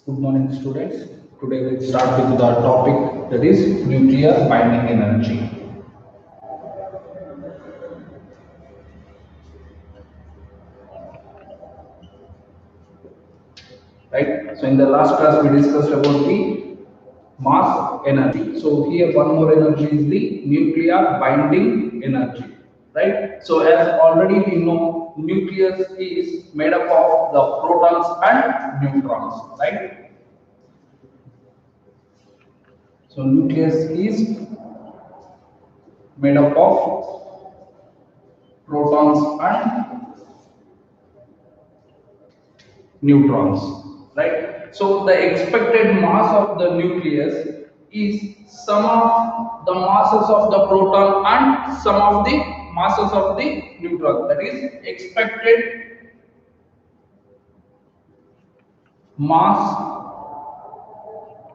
Good morning, students. Today we'll start with the topic that is nuclear binding energy. Right? So in the last class we discussed about the mass energy. So here one more energy is the nuclear binding energy. Right? So as already we know, nucleus is made up of the protons and neutrons. Right? So nucleus is made up of protons and neutrons, right? So the expected mass of the nucleus is sum of the masses of the proton and sum of the masses of the neutron. That is expected mass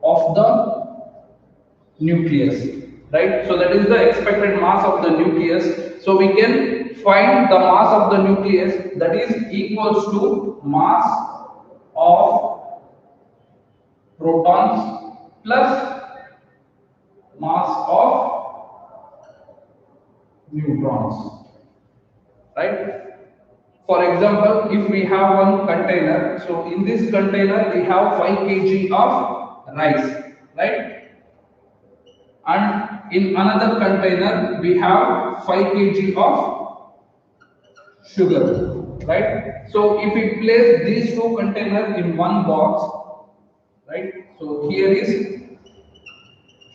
of the nucleus, right? So that is the expected mass of the nucleus. So we can find the mass of the nucleus, that is equals to mass of protons plus mass of neutrons, right? For example, if we have one container, so in this container we have 5 kg of rice, right? And in another container we have 5 kg of sugar, right? So if we place these two containers in one box, right? So here is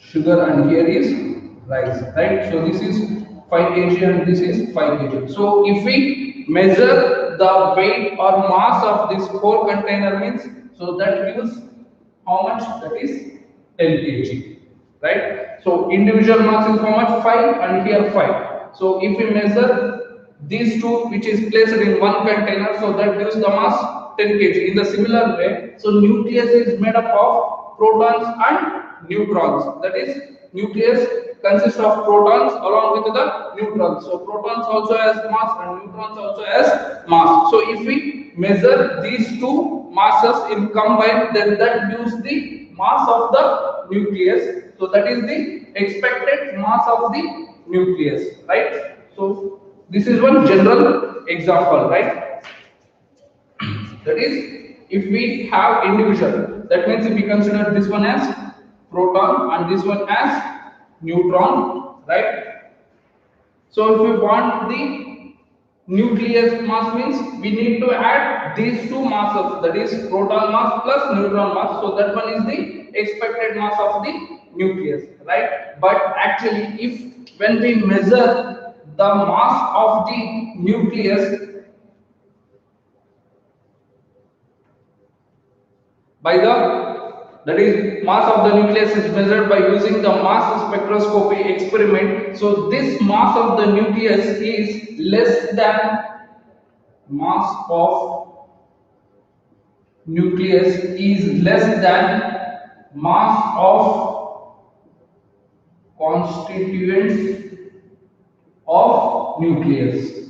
sugar and here is rice, right? So this is 5 kg and this is 5 kg. So if we measure the weight or mass of this whole container means, so that gives how much? That is 10 kg, right? So individual mass is how much? 5 and here 5. So if we measure these two which is placed in one container, so that gives the mass 10 kg. In the similar way, so nucleus is made up of protons and neutrons. That is, nucleus consists of protons along with the neutrons. So protons also has mass and neutrons also has mass. So if we measure these two masses in combined, then that gives the mass of the nucleus. So that is the expected mass of the nucleus, right? So this is one general example, right? That is, if we have individual, that means if we consider this one as proton and this one as neutron, right? So if we want the nucleus mass means we need to add these two masses, that is proton mass plus neutron mass. So that one is the expected mass of the nucleus, right? But actually, if when we measure the mass of the nucleus by the, that is mass of the nucleus is measured by using the mass spectroscopy experiment. So this mass of the nucleus is less than mass of nucleus is less than mass of constituents of nucleus,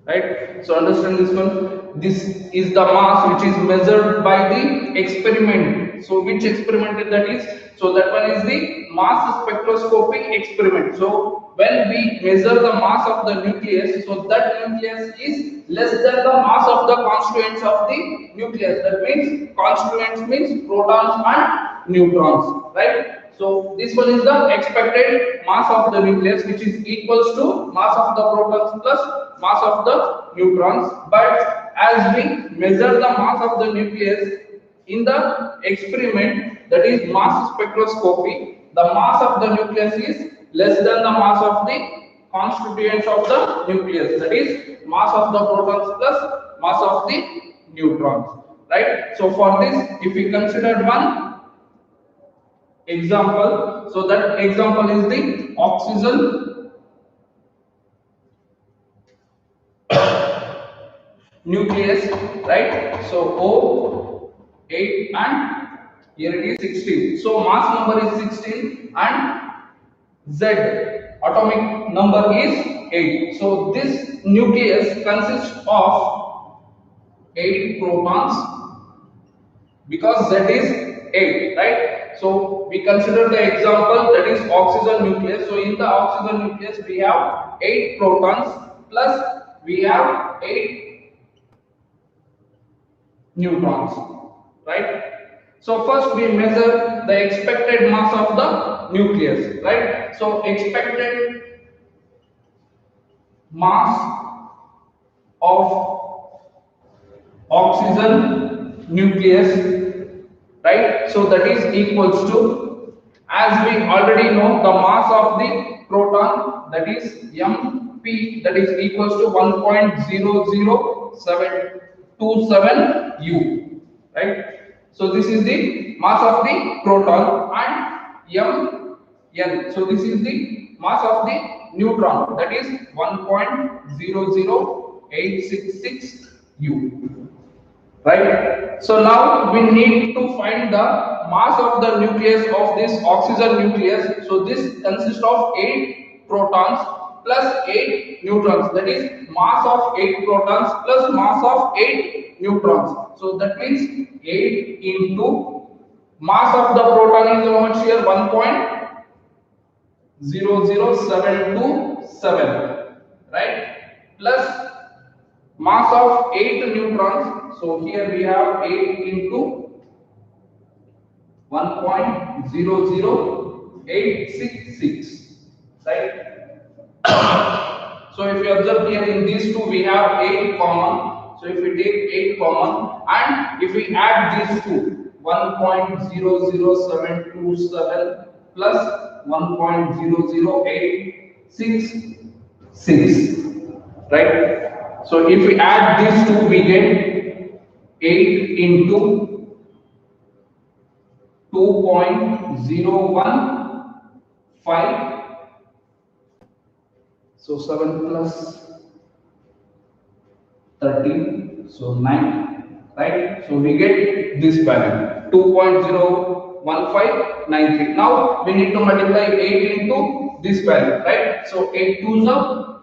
right? So understand this one. This is the mass which is measured by the experiment. So which experiment that is? So that one is the mass spectroscopic experiment. So when we measure the mass of the nucleus, so that nucleus is less than the mass of the constituents of the nucleus. That means constituents means protons and neutrons, right? So this one is the expected mass of the nucleus, which is equals to mass of the protons plus mass of the neutrons. But as we measure the mass of the nucleus in the experiment, that is mass spectroscopy, the mass of the nucleus is less than the mass of the constituents of the nucleus, that is mass of the protons plus mass of the neutrons, right? So for this, if we consider one example, so that example is the oxygen nucleus, right? So O 8 and here it is 16. So mass number is 16 and Z atomic number is 8. So this nucleus consists of 8 protons, because Z is 8, right? So we consider the example, that is oxygen nucleus. So in the oxygen nucleus we have 8 protons plus we have 8 neutrons, right? So first we measure the expected mass of the nucleus, right? So expected mass of oxygen nucleus, right? So that is equals to, as we already know, the mass of the proton, that is mp, that is equals to 1.00727 u, right? So this is the mass of the proton, and mn, so this is the mass of the neutron, that is 1.00866 u, right? So now we need to find the mass of the nucleus of this oxygen nucleus. So this consists of 8 protons plus 8 neutrons, that is mass of 8 protons plus mass of 8 neutrons. So that means 8 into mass of the proton is how much here? 1.00727, right? Plus mass of 8 neutrons. So here we have 8 into 1.00866, right? So if you observe here in these two we have 8 common. So if we take 8 common and if we add these two, 1.00727 plus 1.00866, right? So if we add these two we get 8 into 2.015, so 7 plus 13, so 9, right? So we get this value 2.01593. Now we need to multiply 8 into this value, right? So 8 2s are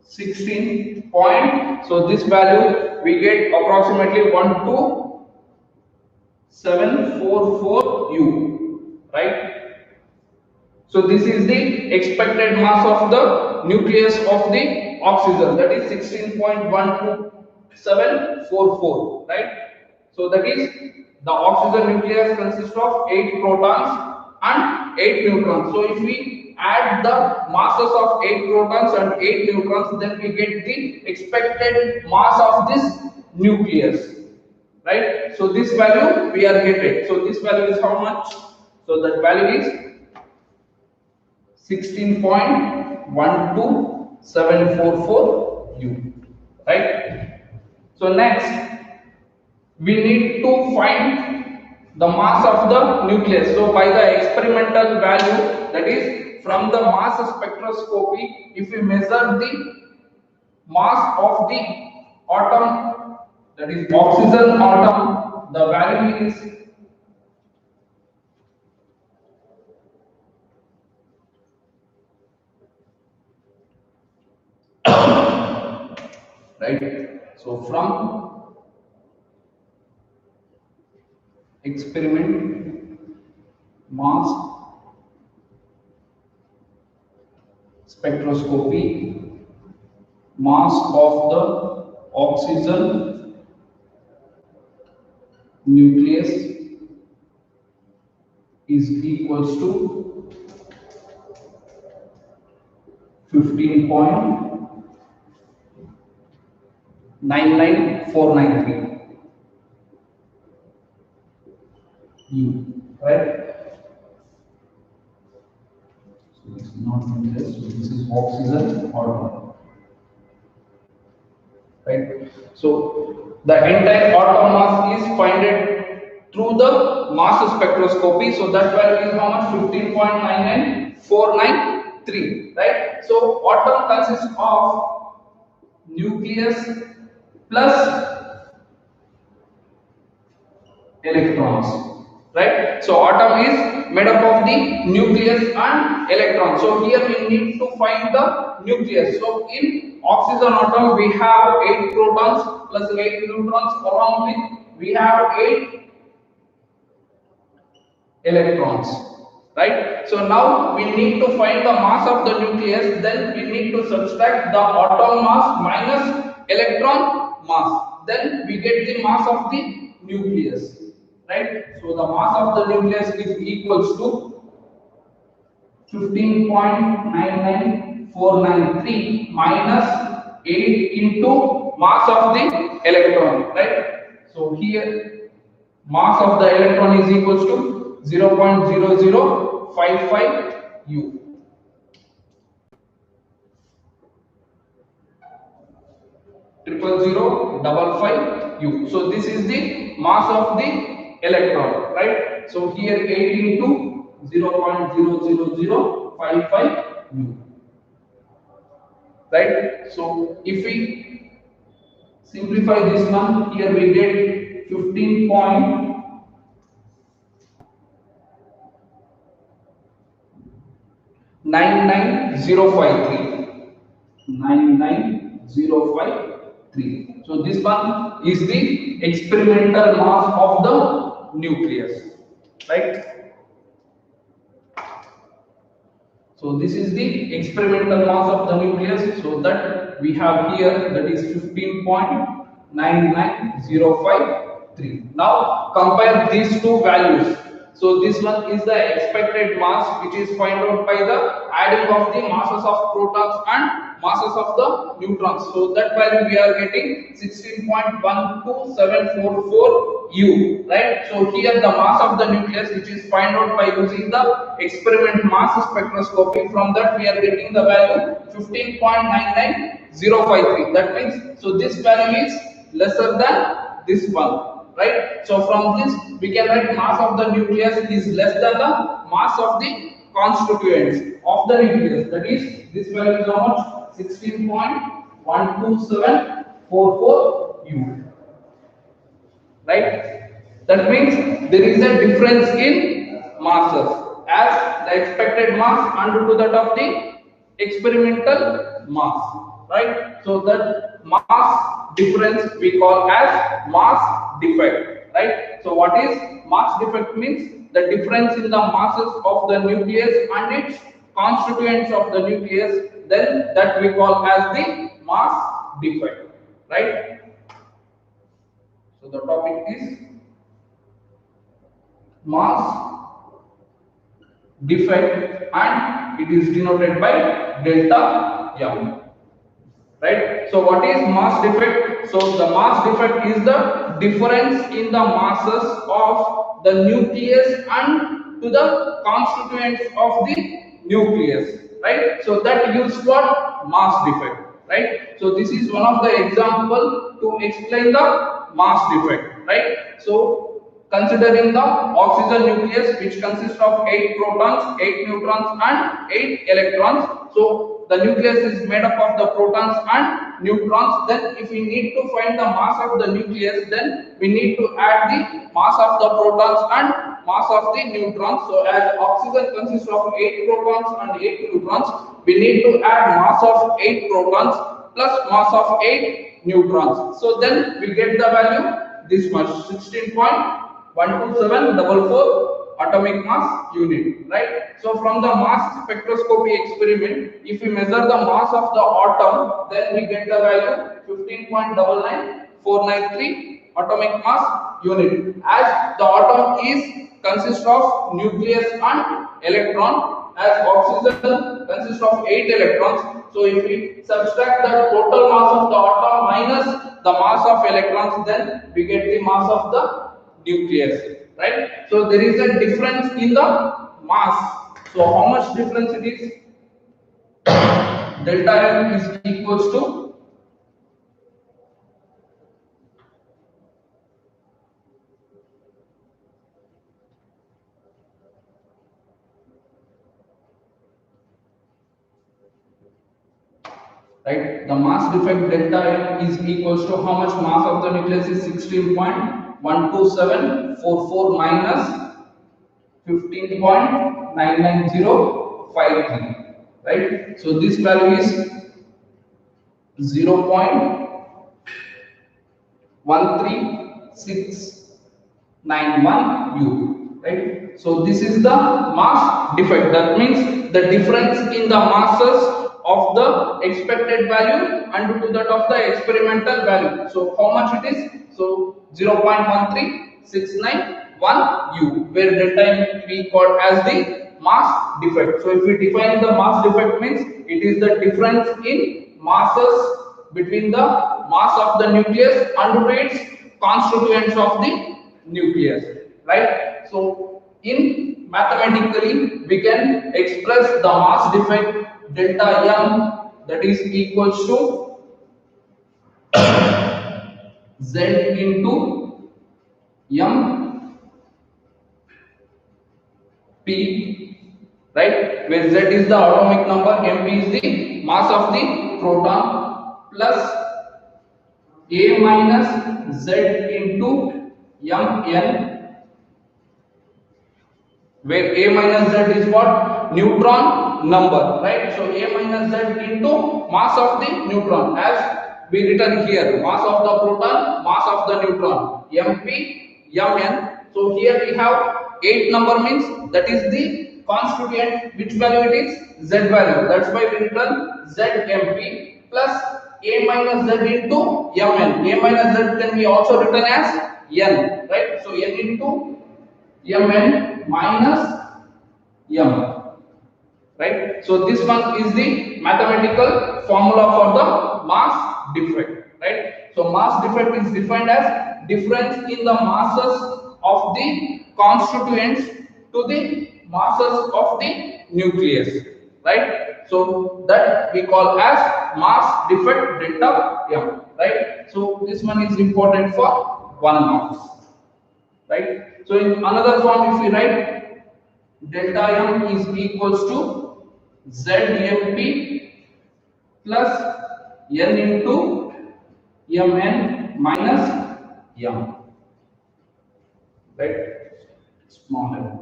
16 point, so this value we get approximately 12744 u, right? So this is the expected mass of the nucleus of the oxygen, that is 16.12744, right? So that is the oxygen nucleus consists of 8 protons and 8 neutrons. So if we add the masses of 8 protons and 8 neutrons, then we get the expected mass of this nucleus, right? So this value we are getting. So this value is how much? So that value is 16.12744 u, right? So next we need to find the mass of the nucleus. So by the experimental value, that is from the mass spectroscopy, if we measure the mass of the atom, that is oxygen atom, the value is right. So from experiment mass spectroscopy, mass of the oxygen nucleus is equals to 15.99493 u, right? So this is not nucleus, so this is oxygen atom, right? So the entire atom mass is founded through the mass spectroscopy. So that value is how much? 15.99493, right? So atom consists of nucleus plus electrons, right? So atom is made up of the nucleus and electron. So here we need to find the nucleus. So in oxygen atom we have 8 protons plus 8 neutrons, along with we have 8 electrons, right? So now we need to find the mass of the nucleus, then we need to subtract the atom mass minus electron mass, then we get the mass of the nucleus, right? So the mass of the nucleus is equals to 15.99493 minus 8 into mass of the electron, right? So here mass of the electron is equals to 0.0055 U. Triple zero double five U. So this is the mass of the electron, right? So here 8 into 0.00055 U, right? So if we simplify this one, here we get 15.99053. So this one is the experimental mass of the nucleus, right? So this is the experimental mass of the nucleus. So that we have here, that is 15.99053. Now compare these two values. So this one is the expected mass, which is found out by the adding of the masses of protons and masses of the neutrons. So that value we are getting 16.12744 U, right? So here the mass of the nucleus, which is found out by using the experiment mass spectroscopy, from that we are getting the value 15.99053. That means, so this value is lesser than this one, right? So from this we can write mass of the nucleus is less than the mass of the constituents of the nucleus. That is, this value is how much? 16.12744 U, right? That means there is a difference in masses, as the expected mass and to that of the experimental mass, right? So that mass difference we call as mass defect, right? So what is mass defect? Means the difference in the masses of the nucleus and its constituents of the nucleus, then that we call as the mass defect, right? So the topic is mass defect and it is denoted by delta M, right? So what is mass defect? So the mass defect is the difference in the masses of the nucleus and to the constituents of the nucleus, right? So that gives what? Mass defect, right? So this is one of the example to explain the mass defect, right? So considering the oxygen nucleus, which consists of 8 protons, 8 neutrons and 8 electrons. So the nucleus is made up of the protons and neutrons. Then if we need to find the mass of the nucleus, then we need to add the mass of the protons and mass of the neutrons. So as oxygen consists of 8 protons and 8 neutrons, we need to add mass of 8 protons plus mass of 8 neutrons. So then we get the value this much, 16.12744 atomic mass unit, right? So from the mass spectroscopy experiment, if we measure the mass of the atom, then we get the value 15.99493 atomic mass unit. As the atom is consists of nucleus and electron, as oxygen consists of 8 electrons. So if we subtract the total mass of the atom minus the mass of electrons, then we get the mass of the nucleus, right? So there is a difference in the mass. So how much difference it is? Delta M is equals to right? The mass defect delta M is equals to how much mass of the nucleus is 16.12744 minus 15.99053, right? So this value is 0.13691 U, right? So this is the mass defect. That means the difference in the masses of the expected value and to that of the experimental value. So how much it is? So 0.13691 U, where delta M we called as the mass defect. So if we define the mass defect, means it is the difference in masses between the mass of the nucleus and its constituents of the nucleus, right? So in mathematically we can express the mass defect delta M, that is equals to Z into M P, right, where Z is the atomic number, MP is the mass of the proton, plus A minus Z into Mn, where A minus Z is what? Neutron number, right? So A minus Z into mass of the neutron, as we written here, mass of the proton, mass of the neutron, Mp, Mn. So here we have 8 number, means that is the constituent, which value it is? Z value. That's why we written Zmp plus A minus Z into Mn. A minus Z can be also written as N, right? So N into Mn minus M, right? So this one is the mathematical formula for the mass defect, right? So mass defect is defined as difference in the masses of the constituents to the masses of the nucleus, right? So that we call as mass defect delta M, right? So this one is important for 1 marks, right? So in another form, if we write delta M is equals to Zmp plus N into Mn minus M, right? Small m.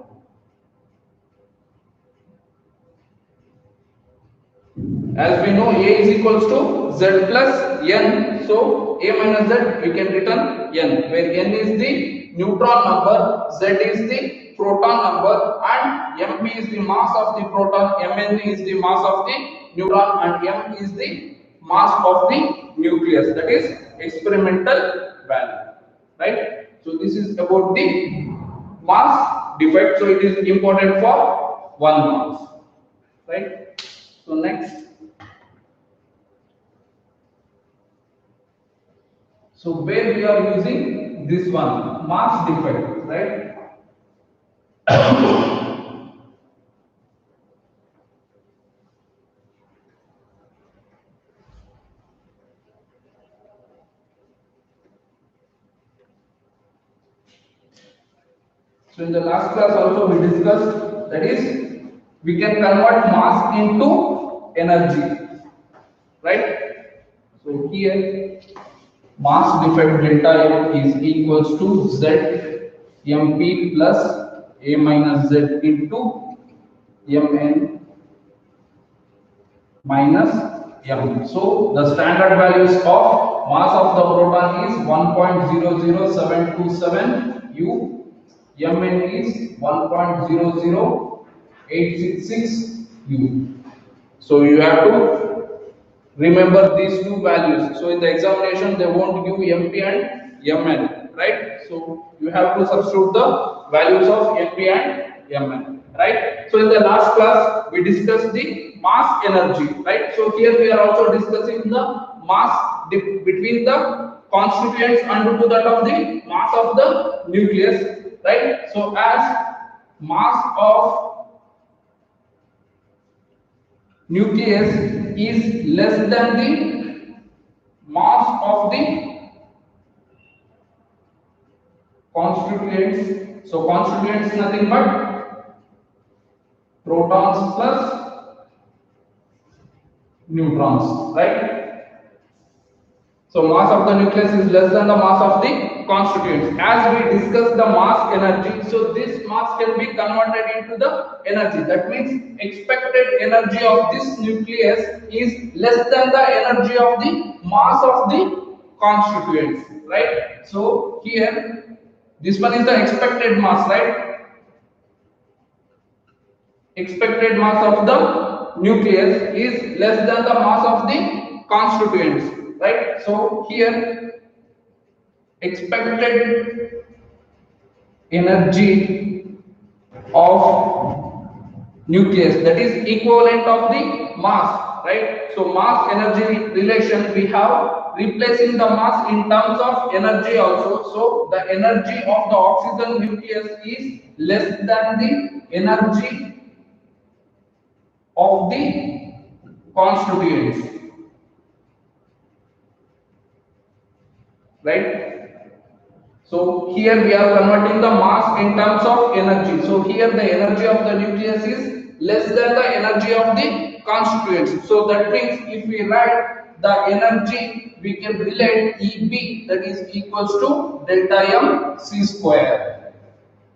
As we know, A is equals to Z plus N, so A minus Z we can return N, where N is the neutron number, Z is the proton number, and Mp is the mass of the proton, Mn is the mass of the neutron, and M is the mass of the nucleus, that is experimental value, right? So this is about the mass defect, so it is important for 1 marks, right? So next, so where we are using this one, mass defect, right? So in the last class also we discussed, that is, we can convert mass into energy, right? So here mass defect delta M is equals to Z Mp plus A minus Z into Mn minus M. So the standard values of mass of the proton is 1.00727 U, Mn is 1.00866 U. So you have to remember these two values. So in the examination they won't give Mp and Mn, right? So you have to substitute the values of Mp and Mn, right? So in the last class we discussed the mass energy, right? So here we are also discussing the mass between the constituents and to that of the mass of the nucleus, right? So as mass of nucleus is less than the mass of the constituents. So constituents nothing but protons plus neutrons, right? So mass of the nucleus is less than the mass of the constituents. As we discussed the mass energy, so this mass can be converted into the energy. That means expected energy of this nucleus is less than the energy of the mass of the constituents, right? So here this one is the expected mass, right? Expected mass of the nucleus is less than the mass of the constituents, right? So here expected energy of nucleus, that is equivalent of the mass, right? So mass energy relation we have replacing the mass in terms of energy also. So the energy of the oxygen nucleus is less than the energy of the constituents, right? So here we are converting the mass in terms of energy. So here the energy of the nucleus is less than the energy of the constituents. So that means if we write the energy, we can relate EB, that is equals to delta m c square,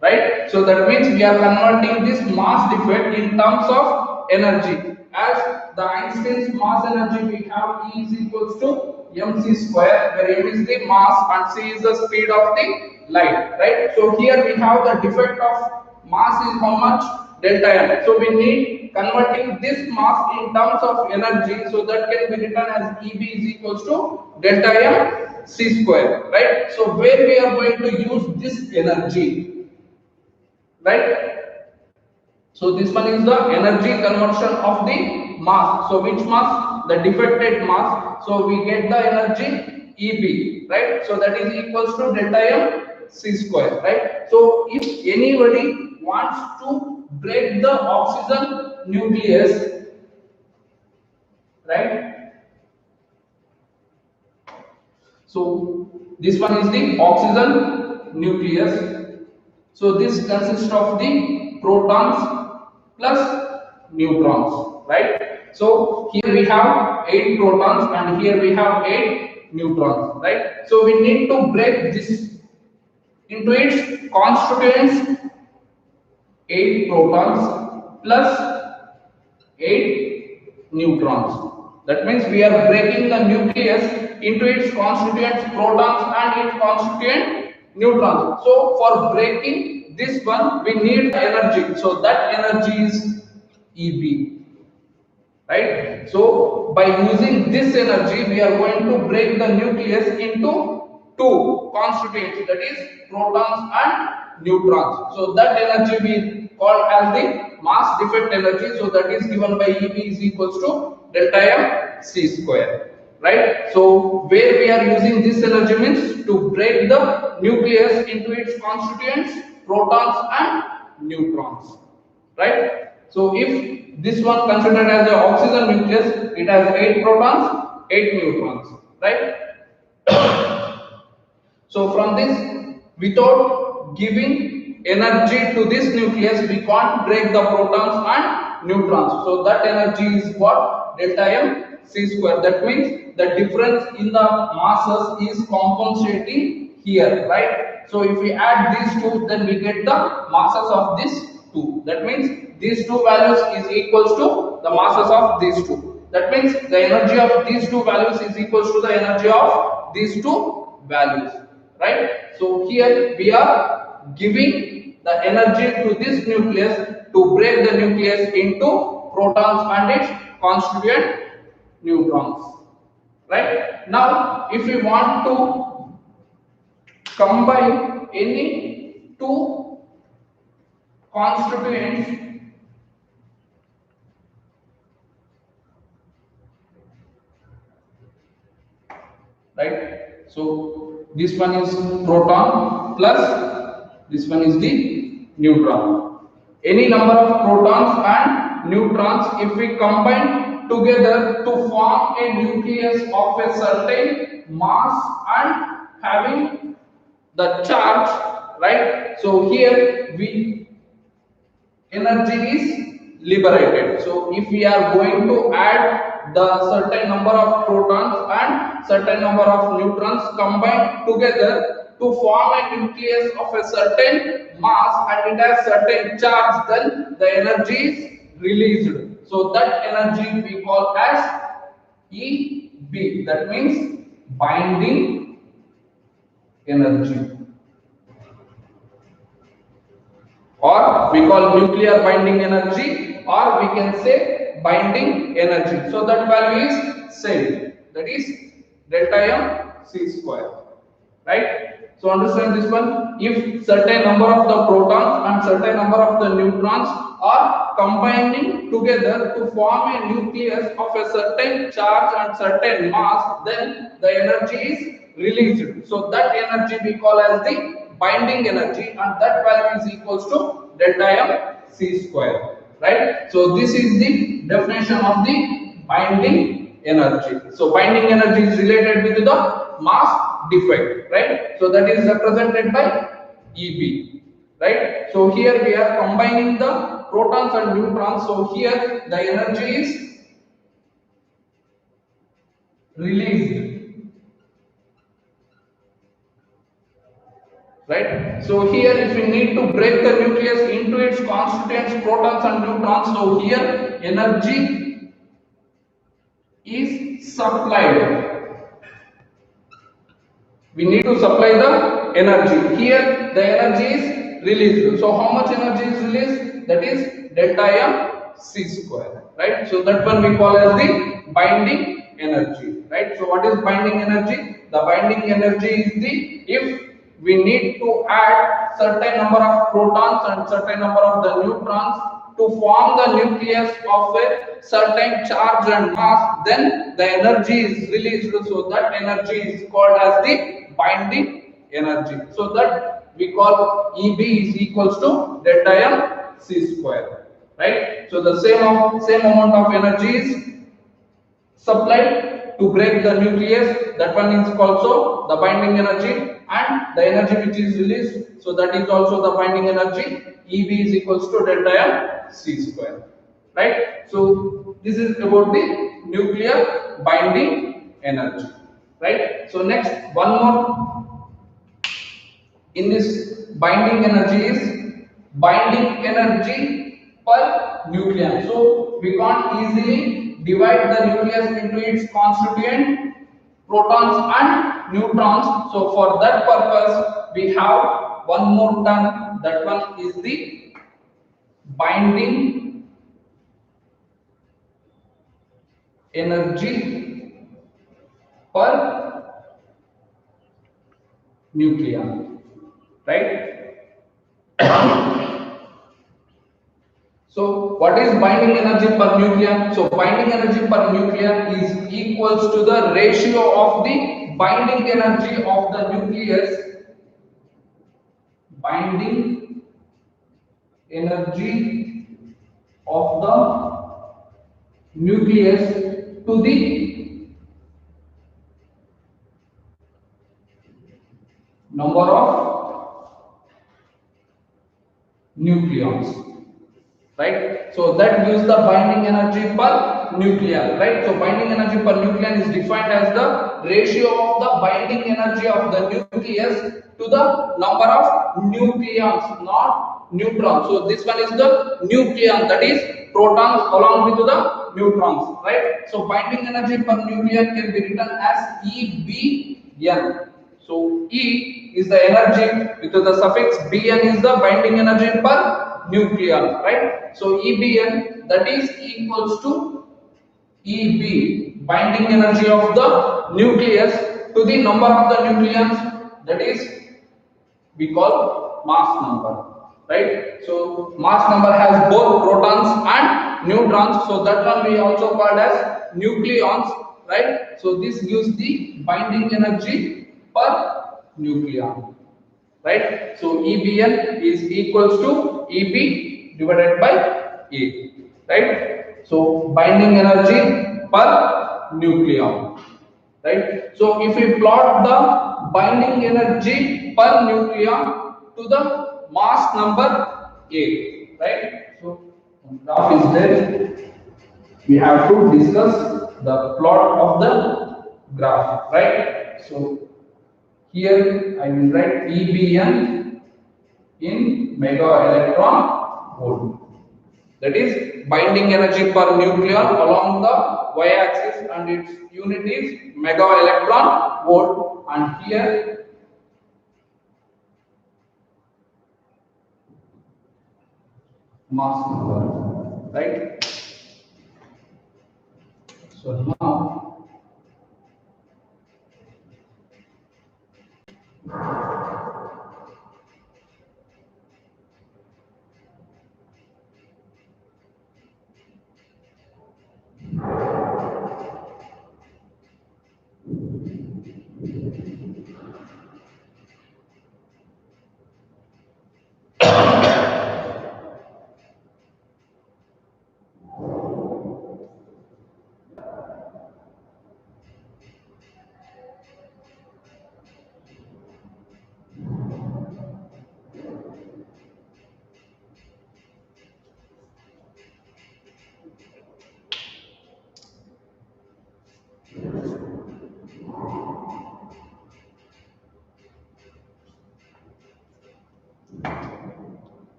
right? So that means we are converting this mass defect in terms of energy. As the Einstein's mass energy we have E is equals to mc square, where m is the mass and c is the speed of the light, right? So here we have the defect of mass is how much? Delta m. So we need converting this mass in terms of energy, so that can be written as Eb is equals to delta m c square, right? So where we are going to use this energy, right? So this one is the energy conversion of the mass. So which mass? The defected mass. So we get the energy Eb, right? So that is equals to delta m c square, right? So if anybody wants to break the oxygen nucleus, right? So this one is the oxygen nucleus. So this consists of the protons plus neutrons, right? So here we have 8 protons and here we have 8 neutrons, right? So we need to break this into its constituents, 8 protons plus 8 neutrons. That means we are breaking the nucleus into its constituents, protons and its constituent neutrons. So for breaking this one, we need energy. So that energy is Eb, right? So by using this energy, we are going to break the nucleus into 2 constituents, that is protons and neutrons. So that energy we call as the mass defect energy. So that is given by Eb is equals to delta m c square, right? So where we are using this energy means to break the nucleus into its constituents, protons and neutrons, right? So if this one considered as the oxygen nucleus, it has 8 protons, 8 neutrons, right? So from this, without giving energy to this nucleus, we can't break the protons and neutrons. So that energy is what? Delta m c square. That means the difference in the masses is compensating here, right? So if we add these two, then we get the masses of these two. That means these two values is equals to the masses of these two. That means the energy of these two values is equals to the energy of these two values, right? So here we are giving the energy to this nucleus to break the nucleus into protons and its constituent neutrons, right? Now if we want to combine any two constituents, right? So this one is proton plus this one is the neutron. Any number of protons and neutrons, if we combine together to form a nucleus of a certain mass and having the charge, right? So here we energy is liberated. So if we are going to add the certain number of protons and certain number of neutrons combined together to form a nucleus of a certain mass and it has certain charge, then the energy is released. So that energy we call as EB. That means binding energy, or we call nuclear binding energy, or we can say binding energy. So that value is same, that is delta m c square, right? So understand this one. If certain number of the protons and certain number of the neutrons are combining together to form a nucleus of a certain charge and certain mass, then the energy is released. So that energy we call as the binding energy, and that value is equals to delta m c square, right? So this is the definition of the binding energy. So binding energy is related with the mass defect, right? So that is represented by EB, right? So here we are combining the protons and neutrons. So here the energy is released, right? So here if we need to break the nucleus into its constituents, protons and neutrons, so here energy is supplied. We need to supply the energy. Here the energy is released. So how much energy is released? That is delta m c square, right? So that one we call as the binding energy, right? So what is binding energy? The binding energy is the, if we need to add certain number of protons and certain number of the neutrons to form the nucleus of a certain charge and mass, then the energy is released. So that energy is called as the binding energy. So that we call EB is equals to delta m c square, right? So the same amount of energy is supplied to break the nucleus. That one is also the binding energy, and the energy which is released, so that is also the binding energy. EB is equals to delta m c square, right? So this is about the nuclear binding energy, right? So next one more in this binding energy is binding energy per nucleon. So we can't easily divide the nucleus into its constituent protons and neutrons. So for that purpose we have one more term, that one is the binding energy per nucleon, right? So what is binding energy per nucleon? So binding energy per nucleon is equals to the ratio of the binding energy of the nucleus, binding energy of the nucleus to the number of nucleons, right? So that gives the binding energy per nucleon, right? So binding energy per nucleon is defined as the ratio of the binding energy of the nucleus to the number of nucleons, not neutrons. So this one is the nucleon, that is protons along with the neutrons, right? So binding energy per nucleon can be written as EBN. So E is the energy with the suffix Bn is the binding energy per nucleon, right? So EBN, that is equals to EB, binding energy of the nucleus to the number of the nucleons, that is we call mass number, right? So mass number has both protons and neutrons, so that one we also called as nucleons, right? So this gives the binding energy per nucleon, right? So EBN is equals to EB divided by A, right? So binding energy per nucleon, right? So if we plot the binding energy per nucleon to the mass number A, right? So graph is there. We have to discuss the plot of the graph, right? So Here I will write EBN in mega electron volt. That is binding energy per nucleon along the y-axis, and its unit is mega electron volt. And here mass number, right? So now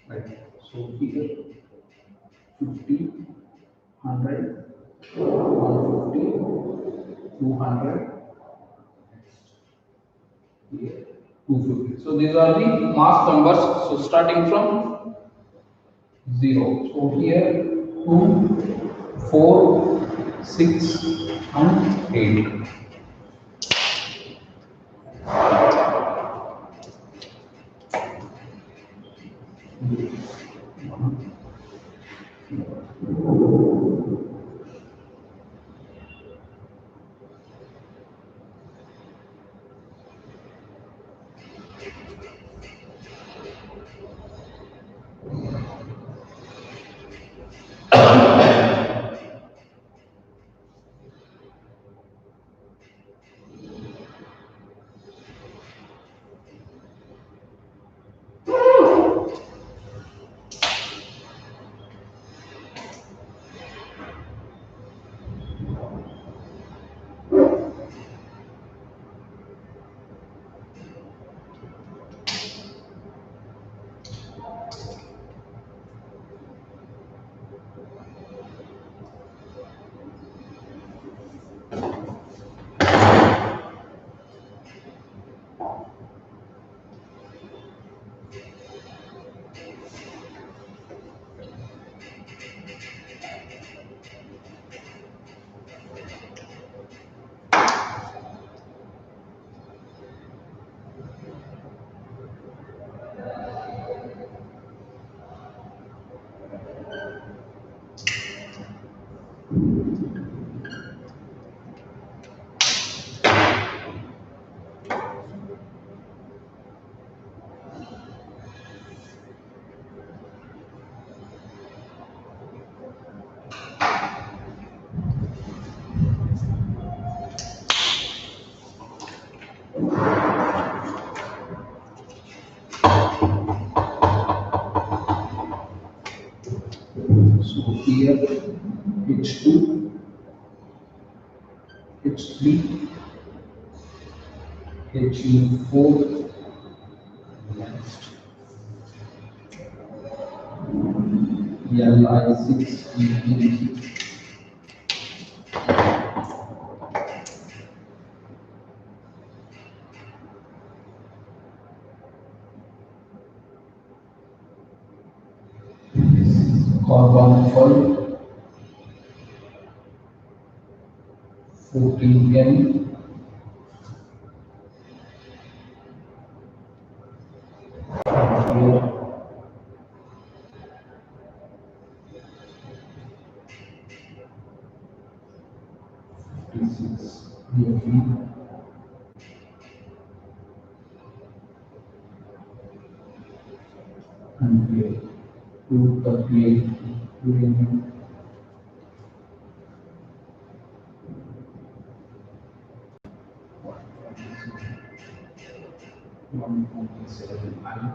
right. So here 50, 100, 150, 200, here 250. So these are the mass numbers. So starting from 0. So here 2, 4, 6, and 8. So here H2, H3, He4, next Li6, E6. Carbon 12, 14N, here 56, here and here 238, uranium. 127 and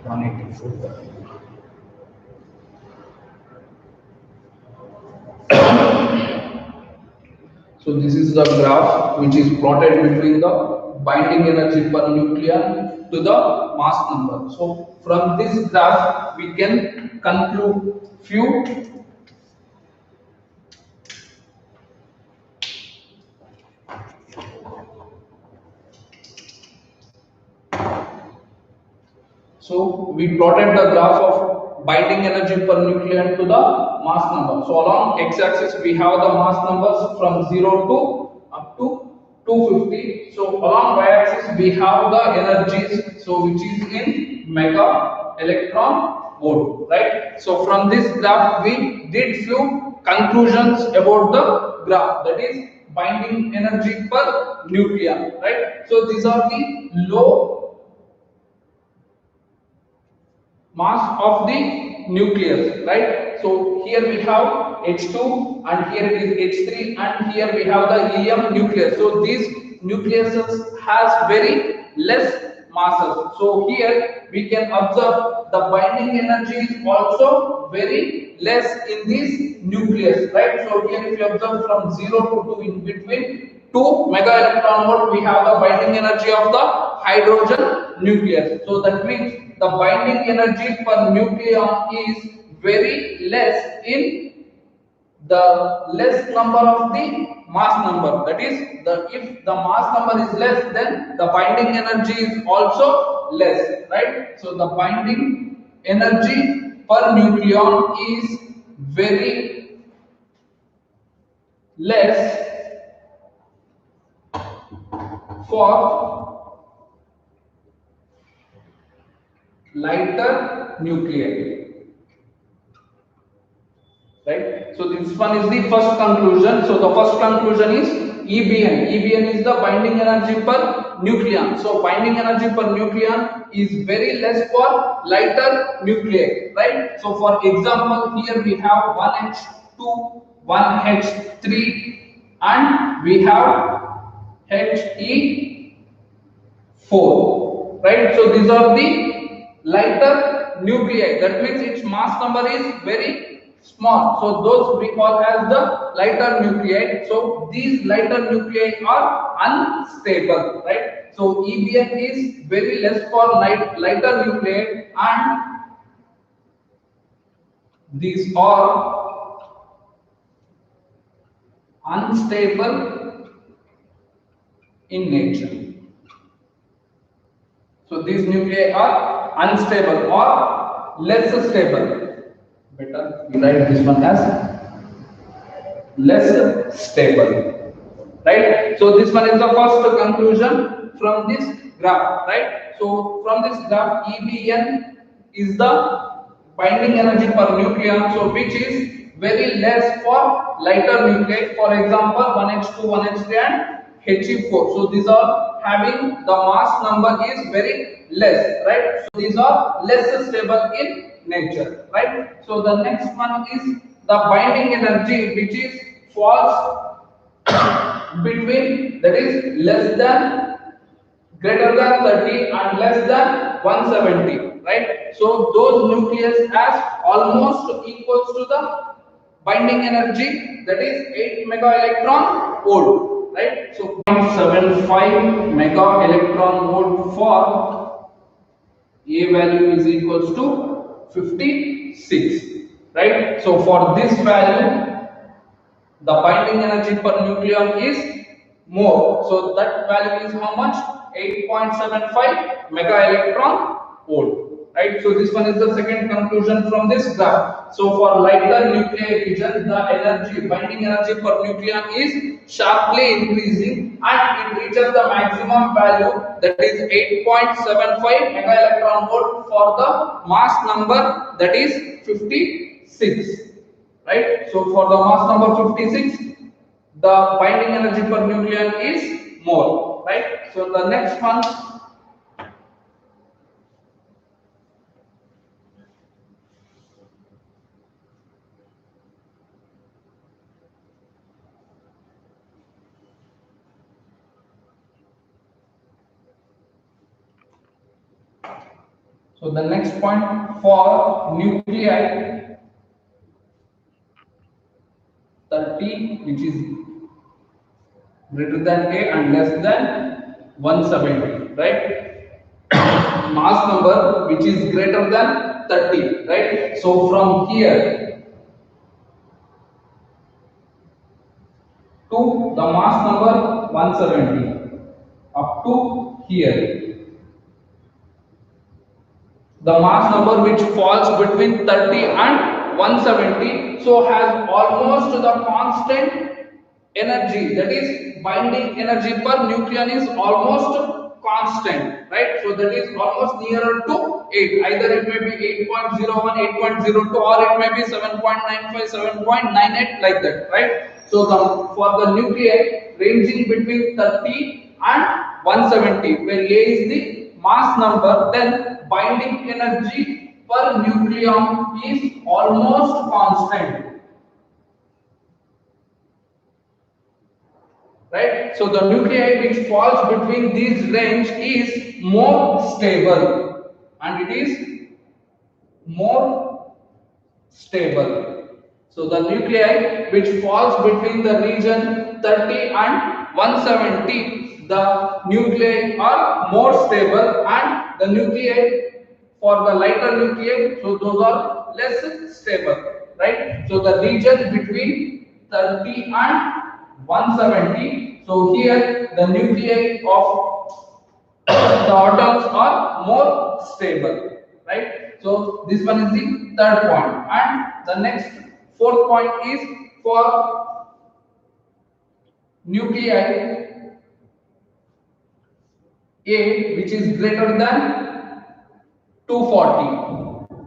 184. So this is the graph which is plotted between the binding energy per nucleon to the mass number. So from this graph we can conclude few. So we plotted the graph of binding energy per nucleon to the mass number. So along x-axis we have the mass numbers from 0 to up to 250. So along y-axis we have the energies, so which is in mega electron volt, right? So from this graph we did few conclusions about the graph, that is binding energy per nucleon, right? So these are the low mass of the nucleus, right? So here we have H2 and here it is H3 and here we have the helium nucleus. So these nucleuses has very less masses. So here we can observe the binding energy is also very less in this nucleus, right? So here if you observe from 0 to 2 in between 2 mega electron volt we have the binding energy of the hydrogen nucleus. So that means the binding energy per nucleon is very less in the less number of the mass number. That is, if the mass number is less, then the binding energy is also less, right? So the binding energy per nucleon is very less for lighter nuclei, right? So this one is the first conclusion. So the first conclusion is EBN. EBN is the binding energy per nucleon. So binding energy per nucleon is very less for lighter nuclei, right? So for example, here we have 1H2, 1H3 and we have He4, right? So these are the lighter nuclei. That means its mass number is very small. So those we call as the lighter nuclei. So these lighter nuclei are unstable, right? So EBN is very less for lighter nuclei and these are unstable in nature. So these nuclei are unstable or less stable. Better we write this one as less stable, right? So this one is the first conclusion from this graph, right? So from this graph, EBN is the binding energy per nucleon, so which is very less for lighter nuclei. For example, 1H2, 1H3 and He4. So these are having the mass number is very less, right? So these are less stable in nature, right? So the next one is the binding energy which is falls between, that is less than, greater than 30 and less than 170, right? So those nucleus as almost equals to the binding energy, that is 8 mega electron volt, right? So 0.75 mega electron volt for A value is equals to 56, right? So for this value the binding energy per nucleon is more. So that value is how much? 8.75 mega electron volt. Right? So this one is the second conclusion from this graph. So for lighter nuclei region, the energy, binding energy per nucleon is sharply increasing and it reaches the maximum value, that is 8.75 mega electron volt for the mass number, that is 56. Right? So for the mass number 56, the binding energy per nucleon is more, right? So the next one, So the next point for nuclei 30, which is greater than A and less than 170, right? Mass number which is greater than 30, right? So from here to the mass number 170 up to here, the mass number which falls between 30 and 170, so has almost the constant energy, that is binding energy per nucleon is almost constant, right? So that is almost nearer to 8, either it may be 8.01, 8.02, or it may be 7.95, 7.98, like that, right? So for the nuclei ranging between 30 and 170, where A is the mass number, then binding energy per nucleon is almost constant, right? So the nuclei which falls between these range is more stable, and it is more stable. So the nuclei which falls between the region 30 and 170, the nuclei are more stable, and the nuclei for the lighter nuclei, so those are less stable, right? So the region between 30 and 170, so here the nuclei of the atoms are more stable, right? So this one is the third point, and the next fourth point is for nuclei A which is greater than 240,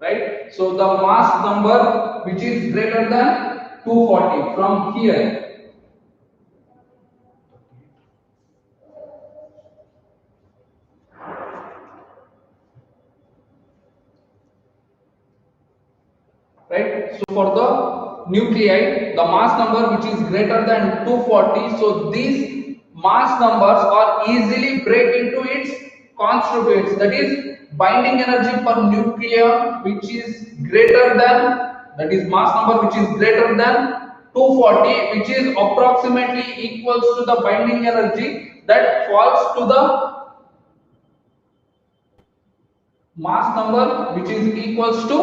right? So the mass number which is greater than 240 from here, right? So for the nuclei, the mass number which is greater than 240, so these mass numbers are easily break into its constituents, that is binding energy per nucleon which is greater than, that is mass number which is greater than 240, which is approximately equals to the binding energy that falls to the mass number which is equals to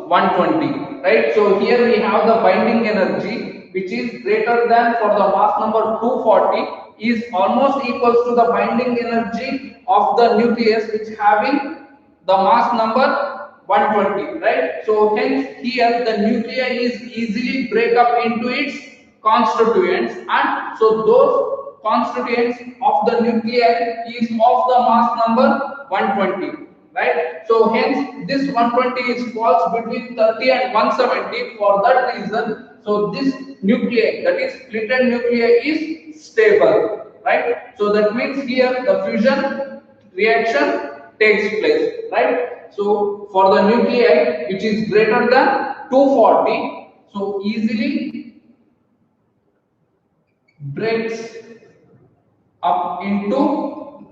120, right? So here we have the binding energy which is greater than, for the mass number 240 is almost equals to the binding energy of the nucleus which having the mass number 120, right? So hence here the nuclei is easily break up into its constituents, and so those constituents of the nuclei is of the mass number 120, right? So hence this 120 is falls between 30 and 170. For that reason, so this nuclei, that is splitted nuclei, is stable, right? So that means here the fusion reaction takes place, right? So for the nuclei which is greater than 240, so easily breaks up into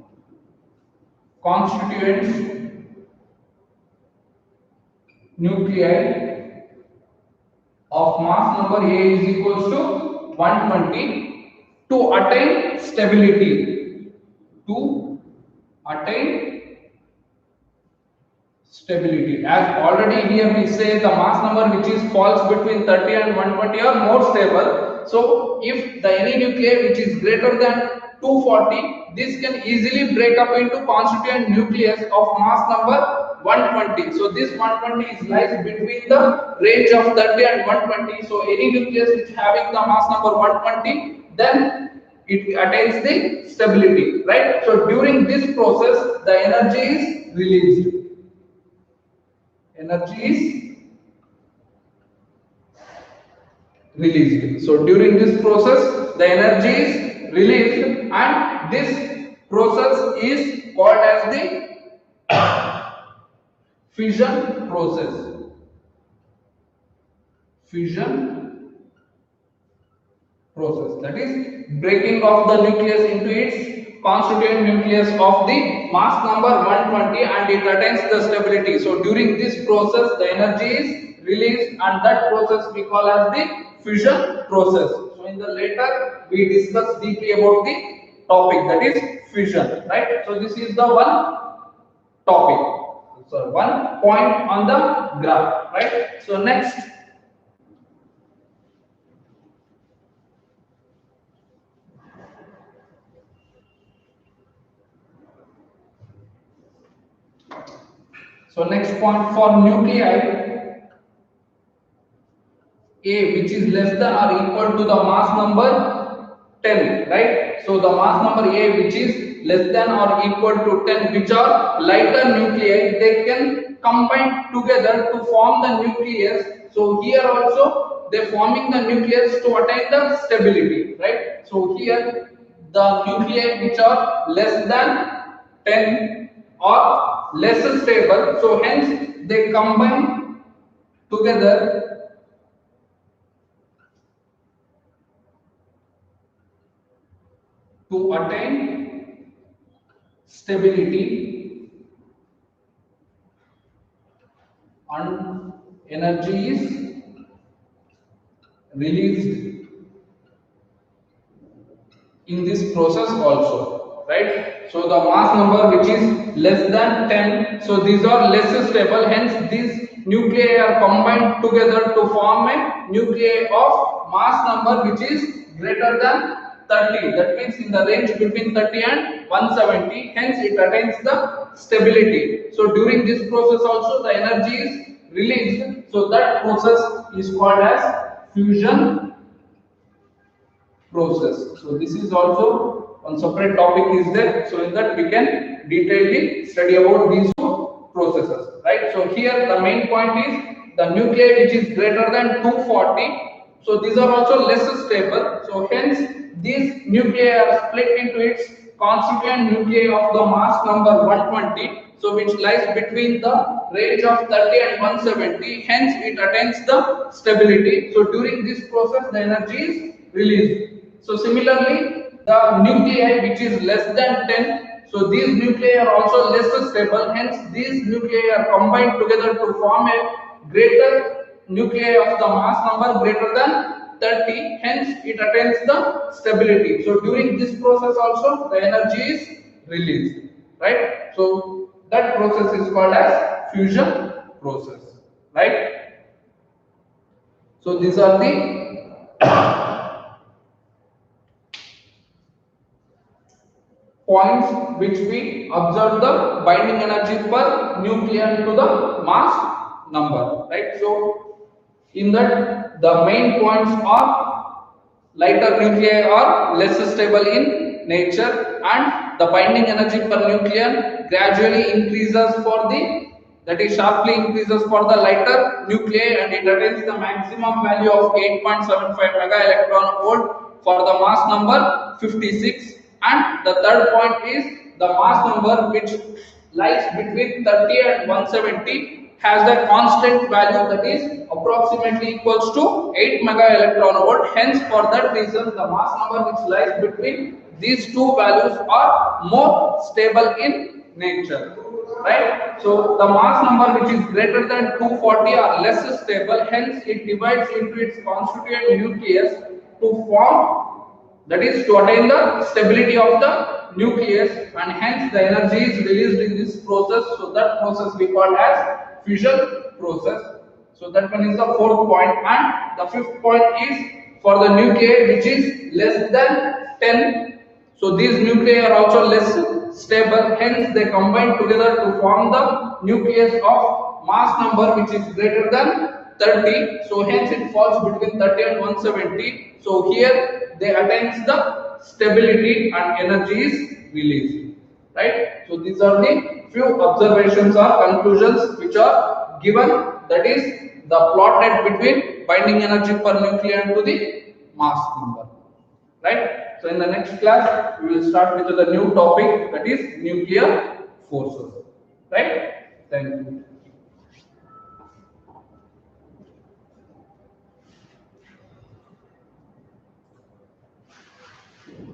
constituents nuclei of mass number A is equals to 120 to attain stability. To attain stability. As already here we say the mass number which is falls between 30 and 120 are more stable. So if the any nuclei which is greater than 240, this can easily break up into constituent nucleus of mass number 120. So this 120 is lies between the range of 30 and 120. So any nucleus which having the mass number 120, then it attains the stability, right? So during this process the energy is released. Energy is released. So during this process the energy is released, and this process is called as the fission process. Fission process, that is breaking of the nucleus into its constituent nucleus of the mass number 120 and it attains the stability. So during this process the energy is released and that process we call as the fusion process. So in the later we discuss deeply about the topic, that is fusion, right? So this is the one topic, so one point on the graph, right? So next, next point for nuclei A which is less than or equal to the mass number 10, right? So the mass number A which is less than or equal to 10, which are lighter nuclei, they can combine together to form the nucleus. So here also they forming the nucleus to attain the stability, right? So here the nuclei which are less than 10 or less stable, so hence they combine together to attain stability and energy is released in this process also, right? So the mass number which is less than 10, so these are less stable, hence these nuclei are combined together to form a nuclei of mass number which is greater than 30, that means in the range between 30 and 170, hence it attains the stability. So during this process also the energy is released, so that process is called as fusion process. So this is also one separate topic is there, so in that we can detailedly study about these two processes, right? So here the main point is the nuclei which is greater than 240, so these are also less stable, so hence these nuclei are split into its constituent nuclei of the mass number 120, so which lies between the range of 30 and 170, hence it attains the stability. So during this process the energy is released. So similarly the nuclei which is less than 10, so these nuclei are also less stable, hence these nuclei are combined together to form a greater nuclei of the mass number greater than 30, hence it attains the stability. So during this process also the energy is released, right? So that process is called as fusion process, right? So these are the points which we observe the binding energy per nucleon to the mass number, right? So in that the main points are lighter nuclei are less stable in nature and the binding energy per nucleon gradually increases for the, that is sharply increases for the lighter nuclei and it attains the maximum value of 8.75 mega electron volt for the mass number 56. And the third point is the mass number which lies between 30 and 170 has the constant value that is approximately equals to 8 mega electron volt. Hence for that reason the mass number which lies between these two values are more stable in nature, right? So the mass number which is greater than 240 are less stable, hence it divides into its constituent nucleus to form, that is to attain the stability of the nucleus and hence the energy is released in this process. So that process we call as fusion process. So that one is the fourth point, and the fifth point is for the nuclei which is less than 10. So these nuclei are also less stable, hence they combine together to form the nucleus of mass number which is greater than 30. So hence it falls between 30 and 170. So here they attains the stability and energy is released, right? So these are the few observations or conclusions which are given, that is the plotted between binding energy per nucleon to the mass number, right? So in the next class we will start with the new topic, that is nuclear forces, right? Thank you.